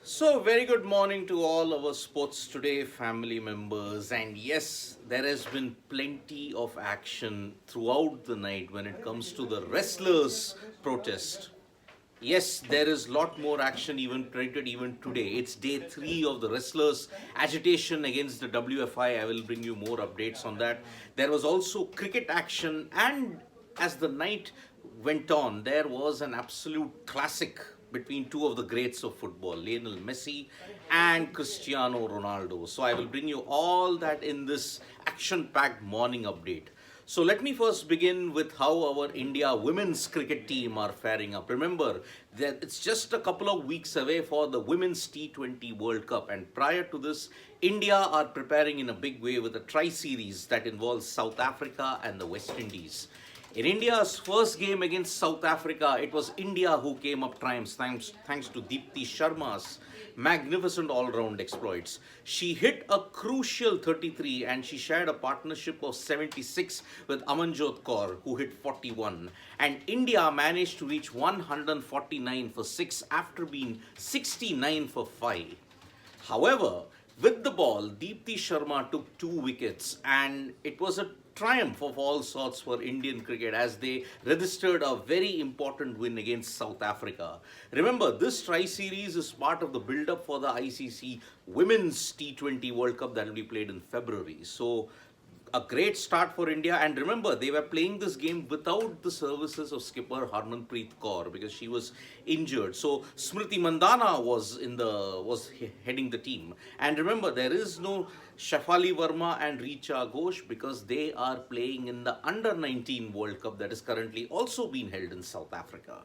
So, very good morning to all our Sports Today family members. And yes, there has been plenty of action throughout the night when it comes to the wrestlers' protest. Yes, there is a lot more action even predicted even today. It's day 3 of the wrestlers' agitation against the WFI. I will bring you more updates on that. There was also cricket action, and as the night went on, there was an absolute classic between two of the greats of football, Lionel Messi and Cristiano Ronaldo. So I will bring you all that in this action-packed morning update. So let me first begin with how our India women's cricket team are faring up. Remember that it's just a couple of weeks away for the Women's T20 World Cup, and prior to this, India are preparing in a big way with a tri-series that involves South Africa and the West Indies. In India's first game against South Africa, it was India who came up triumphs thanks to Deepti Sharma's magnificent all-round exploits. She hit a crucial 33 and she shared a partnership of 76 with Amanjot Kaur, who hit 41. And India managed to reach 149 for 6 after being 69 for 5. However, with the ball, Deepti Sharma took 2 wickets, and it was a triumph of all sorts for Indian cricket as they registered a very important win against South Africa. Remember, this tri-series is part of the build-up for the ICC Women's T20 World Cup that will be played in February. So, a great start for India, and remember, they were playing this game without the services of skipper Harmanpreet Kaur because she was injured. So Smriti Mandhana was heading the team, and remember, there is no Shafali Verma and Richa Ghosh because they are playing in the Under-19 World Cup that is currently also being held in South Africa.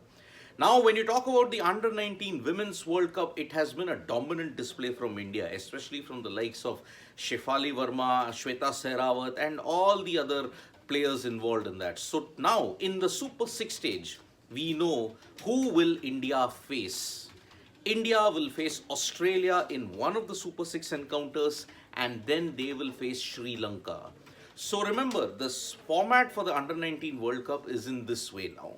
Now, when you talk about the Under-19 Women's World Cup, it has been a dominant display from India, especially from the likes of Shefali Verma, Shweta Sehrawat, and all the other players involved in that. So now, in the Super 6 stage, we know who will India face. India will face Australia in one of the Super 6 encounters, and then they will face Sri Lanka. So remember, this format for the Under-19 World Cup is in this way now.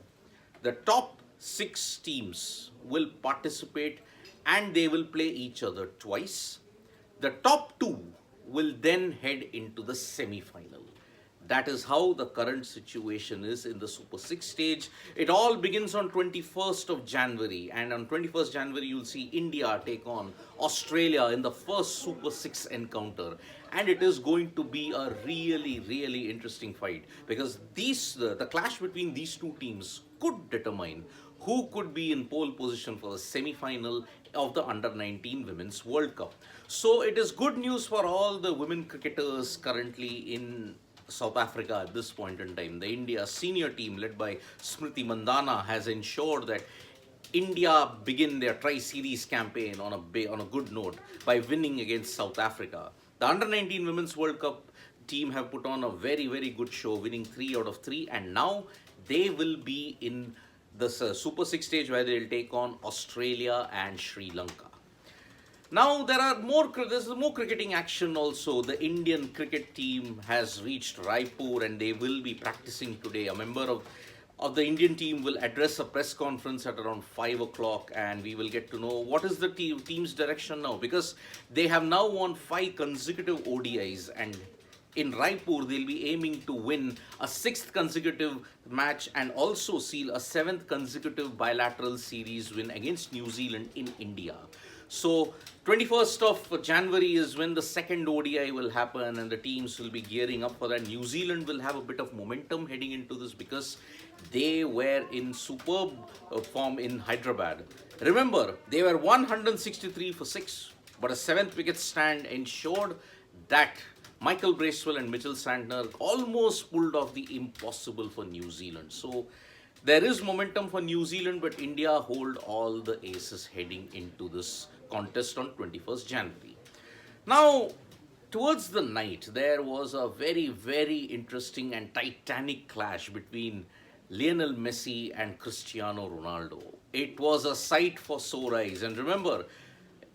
The top 6 teams will participate and they will play each other twice. The top 2 will then head into the semi-final. That is how the current situation is in the Super 6 stage. It all begins on 21st of January, and on 21st January you'll see India take on Australia in the first Super 6 encounter. And it is going to be a really interesting fight because the clash between these two teams could determine who could be in pole position for the semi-final of the Under-19 Women's World Cup. So it is good news for all the women cricketers currently in South Africa at this point in time. The India senior team led by Smriti Mandhana has ensured that India begin their tri-series campaign on a good note by winning against South Africa. The Under-19 Women's World Cup team have put on a very good show, winning 3 out of 3, and now they will be in the Super 6 stage where they'll take on Australia and Sri Lanka. Now there's more cricketing action also. The Indian cricket team has reached Raipur and they will be practicing today. A member of the Indian team will address a press conference at around 5 o'clock, and we will get to know what is the team's direction now, because they have now won 5 consecutive ODIs, and in Raipur they'll be aiming to win a 6th consecutive match and also seal a 7th consecutive bilateral series win against New Zealand in India. So 21st of January is when the second ODI will happen and the teams will be gearing up for that. New Zealand will have a bit of momentum heading into this because they were in superb form in Hyderabad. Remember, they were 163 for 6, but a 7th wicket stand ensured that Michael Bracewell and Mitchell Santner almost pulled off the impossible for New Zealand. So there is momentum for New Zealand, but India hold all the aces heading into this contest on 21st January. Now, towards the night, there was a very interesting and titanic clash between Lionel Messi and Cristiano Ronaldo. It was a sight for sore eyes. And remember,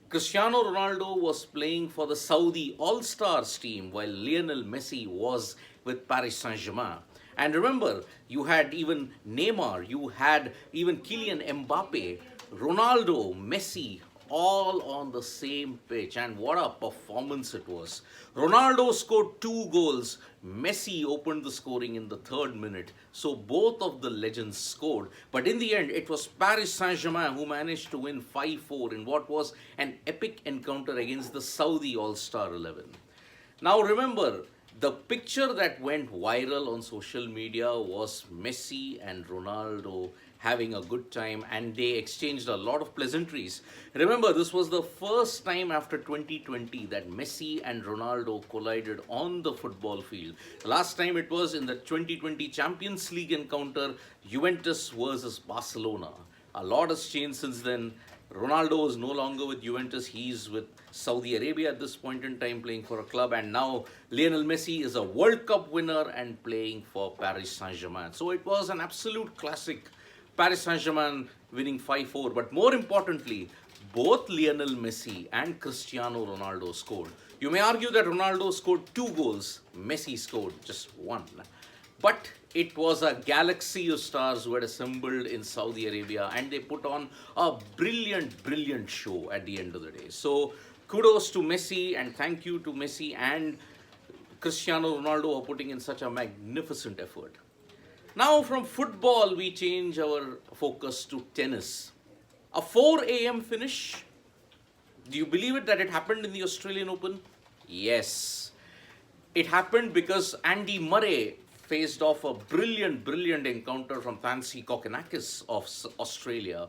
Cristiano Ronaldo was playing for the Saudi All-Stars team while Lionel Messi was with Paris Saint-Germain. And remember, you had even Neymar, you had even Kylian Mbappe, Ronaldo, Messi, all on the same pitch. And what a performance it was. Ronaldo scored 2 goals. Messi opened the scoring in the 3rd minute. So both of the legends scored. But in the end, it was Paris Saint-Germain who managed to win 5-4 in what was an epic encounter against the Saudi All-Star 11. Now remember, the picture that went viral on social media was Messi and Ronaldo having a good time, and they exchanged a lot of pleasantries. Remember, this was the first time after 2020 that Messi and Ronaldo collided on the football field. Last time it was in the 2020 Champions League encounter, Juventus versus Barcelona. A lot has changed since then. Ronaldo is no longer with Juventus. He's with Saudi Arabia at this point in time, playing for a club. And now Lionel Messi is a World Cup winner and playing for Paris Saint-Germain. So it was an absolute classic. Paris Saint-Germain winning 5-4. But more importantly, both Lionel Messi and Cristiano Ronaldo scored. You may argue that Ronaldo scored 2 goals. Messi scored just 1. But it was a galaxy of stars who had assembled in Saudi Arabia, and they put on a brilliant, brilliant show at the end of the day. So kudos to Messi, and thank you to Messi and Cristiano Ronaldo for putting in such a magnificent effort. Now from football, we change our focus to tennis. A 4 a.m. finish. Do you believe it that it happened in the Australian Open? Yes. It happened because Andy Murray faced off a brilliant, brilliant encounter from Thansi Kokkinakis of Australia.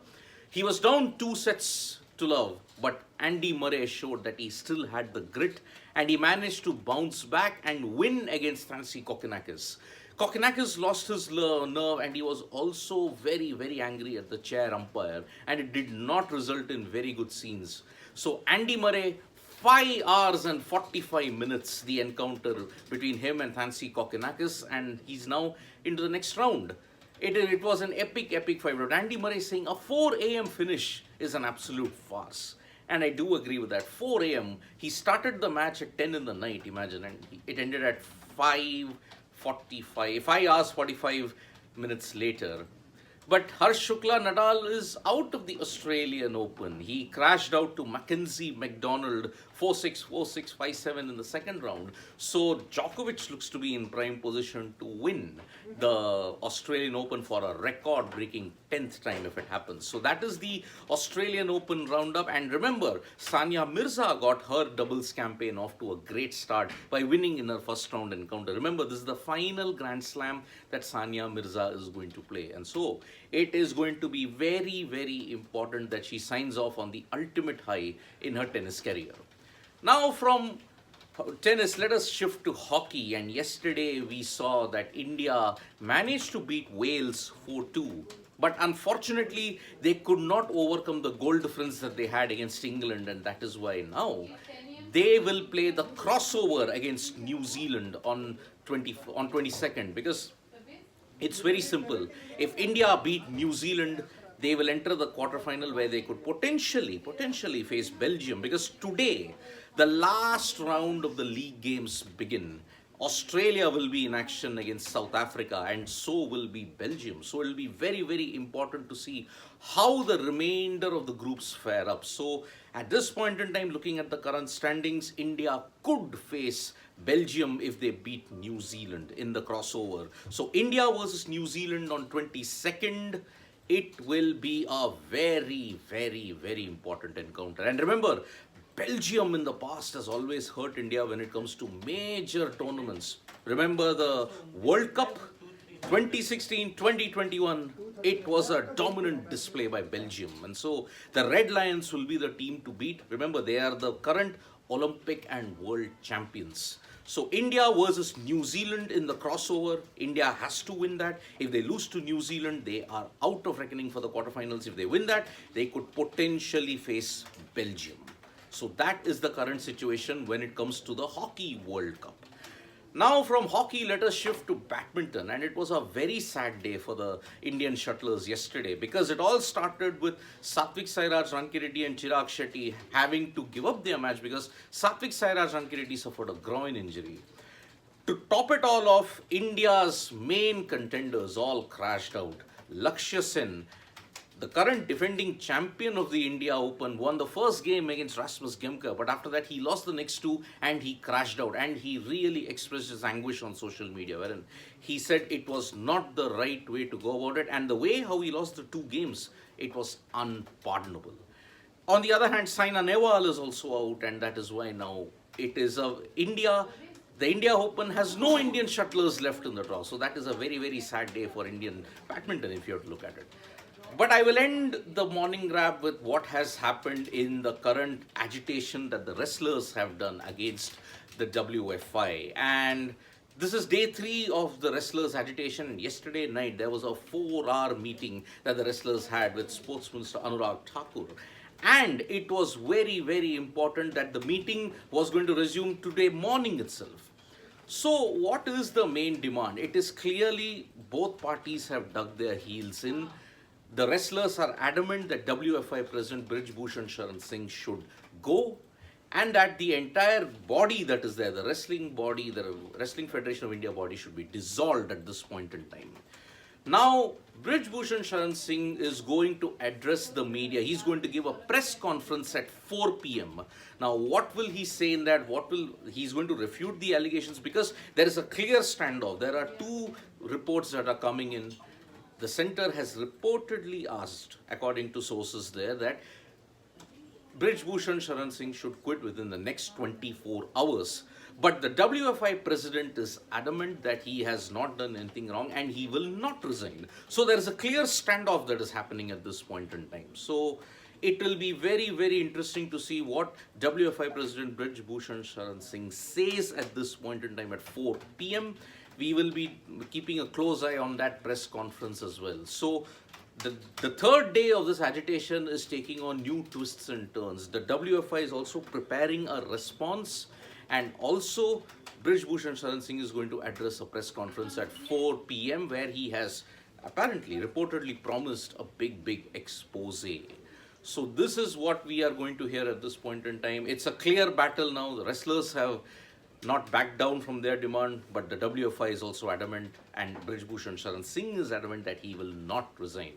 He was down 2-0, but Andy Murray showed that he still had the grit, and he managed to bounce back and win against Thansi Kokkinakis. Kokkinakis lost his nerve, and he was also very, very angry at the chair umpire, and it did not result in very good scenes. So Andy Murray, 5 hours and 45 minutes, the encounter between him and Thansi Kokkinakis, and he's now into the next round. It was an epic, epic fight. But Andy Murray saying a 4 a.m. finish is an absolute farce. And I do agree with that. 4 a.m. He started the match at 10 in the night, imagine, and it ended at 5 hours 45 minutes later. But Harsh Shukla Nadal is out of the Australian Open. He crashed out to Mackenzie McDonald 4-6, 4-6, 5-7 in the second round. So Djokovic looks to be in prime position to win the Australian Open for a record-breaking 10th time if it happens. So that is the Australian Open roundup. And remember, Sania Mirza got her doubles campaign off to a great start by winning in her first round encounter. Remember, this is the final Grand Slam that Sania Mirza is going to play. And so it is going to be very, very important that she signs off on the ultimate high in her tennis career. Now from tennis, let us shift to hockey. And yesterday we saw that India managed to beat Wales 4-2. But unfortunately, they could not overcome the goal difference that they had against England. And that is why now they will play the crossover against New Zealand on 22nd. Because it's very simple. If India beat New Zealand, they will enter the quarterfinal where they could potentially face Belgium. Because today, the last round of the league games begin. Australia will be in action against South Africa, and so will be Belgium. So it will be very, very important to see how the remainder of the groups fare up. So at this point in time, looking at the current standings, India could face Belgium if they beat New Zealand in the crossover. So India versus New Zealand on 22nd. It will be a very, very, very important encounter. And remember, Belgium in the past has always hurt India when it comes to major tournaments. Remember the World Cup 2016, 2021, it was a dominant display by Belgium. And so the Red Lions will be the team to beat. Remember, they are the current Olympic and world champions. So India versus New Zealand in the crossover. India has to win that. If they lose to New Zealand, they are out of reckoning for the quarterfinals. If they win that, they could potentially face Belgium. So that is the current situation when it comes to the Hockey World Cup. Now from hockey, let us shift to badminton. And it was a very sad day for the Indian shuttlers yesterday, because it all started with Satvik Sairaj Rankireddy and Chirag Shetty having to give up their match because Satvik Sairaj Rankireddy suffered a groin injury. To top it all off, India's main contenders all crashed out. Lakshya Sen, the current defending champion of the India Open, won the first game against Rasmus Gemke, but after that he lost the next two and he crashed out. And he really expressed his anguish on social media, wherein he said it was not the right way to go about it, and the way how he lost the two games, it was unpardonable. On the other hand, Saina Nehwal is also out, and that is why now it is India. The India Open has no Indian shuttlers left in the draw, so that is a very, very sad day for Indian badminton if you have to look at it. But I will end the morning wrap with what has happened in the current agitation that the wrestlers have done against the WFI. And this is day 3 of the wrestlers' agitation. And yesterday night, there was a 4-hour meeting that the wrestlers had with Sports Minister Anurag Thakur. And it was very, very important that the meeting was going to resume today morning itself. So what is the main demand? It is clearly both parties have dug their heels in. The wrestlers are adamant that WFI President Brij Bhushan Sharan Singh should go, and that the entire body that is there, the wrestling body, the Wrestling Federation of India body, should be dissolved at this point in time. Now, Brij Bhushan Sharan Singh is going to address the media. He's going to give a press conference at 4 p.m. Now, what will he say in that? He's going to refute the allegations, because there is a clear standoff. There are 2 reports that are coming in. The center has reportedly asked, according to sources there, that Brij Bhushan Sharan Singh should quit within the next 24 hours. But the WFI president is adamant that he has not done anything wrong and he will not resign. So there is a clear standoff that is happening at this point in time. So it will be very, very interesting to see what WFI President Brij Bhushan Sharan Singh says at this point in time at 4 p.m. We will be keeping a close eye on that press conference as well. So the third day of this agitation is taking on new twists and turns. The WFI is also preparing a response, and also Brij Bhushan Sharan Singh is going to address a press conference at 4 p.m. where he has apparently, reportedly promised a big, big expose. So this is what we are going to hear at this point in time. It's a clear battle now. The wrestlers have not backed down from their demand, but the WFI is also adamant, and Brij Bhushan Sharan Singh is adamant that he will not resign.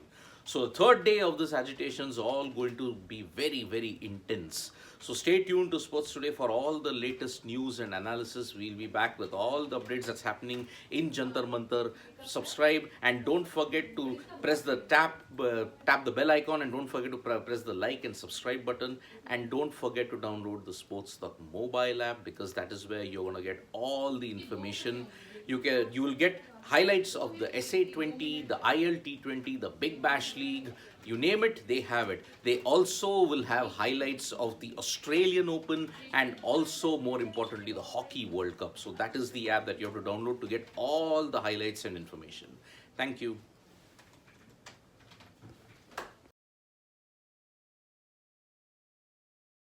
So the third day of this agitation is all going to be very, very intense. So stay tuned to Sports Today for all the latest news and analysis. We'll be back with all the updates that's happening in Jantar Mantar. Subscribe and don't forget to press the tap the bell icon, and don't forget to press the like and subscribe button, and don't forget to download the Sports mobile app, because that is where you're going to get all the information. You will get highlights of the SA20, the ILT20, the Big Bash League, you name it, they have it. They also will have highlights of the Australian Open, and also, more importantly, the Hockey World Cup. So that is the app that you have to download to get all the highlights and information. Thank you.